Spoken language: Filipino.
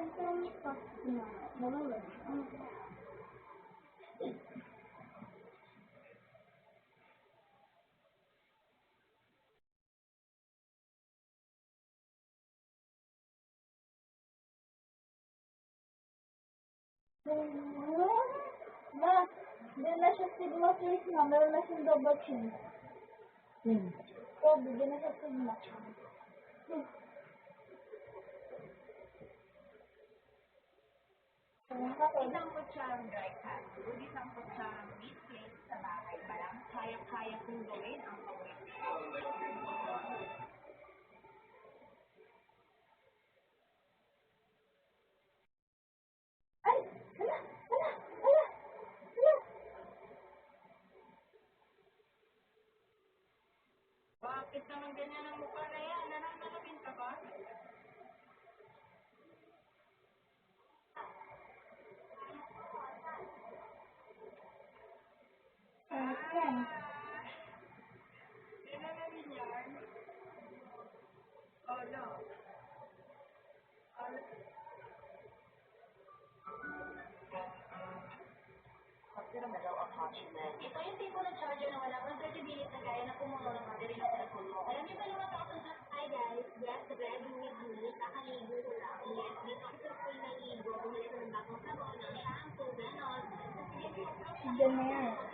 Ma, hindi na siya sigma face na. Meron na siyang double chin. So, bigyan na siya sigma. Isang kutsarang dry cat food, isang kutsarang meat cake sa bahay pa lang, kaya-kaya kong gawin ang paborito. Ay! Hala! Hala! Hala! Hala! Bakit naman ganyan ang mukha na yan? Nananalamin ka ba? Ayan. Nananalamin yan? Oh, no. Ito yung tipo ng charger na wala pang 30 minutes na kaya na pumuno ng battery ng cellphone mo. Alam niyo ba yung mga ako na, hi guys, yes, ready with me, nakaligo ko lang. Yes, dito ako sa school naligo, bumili ko ng bagong sabon, ng shampoo, ganon. Diyan na yan.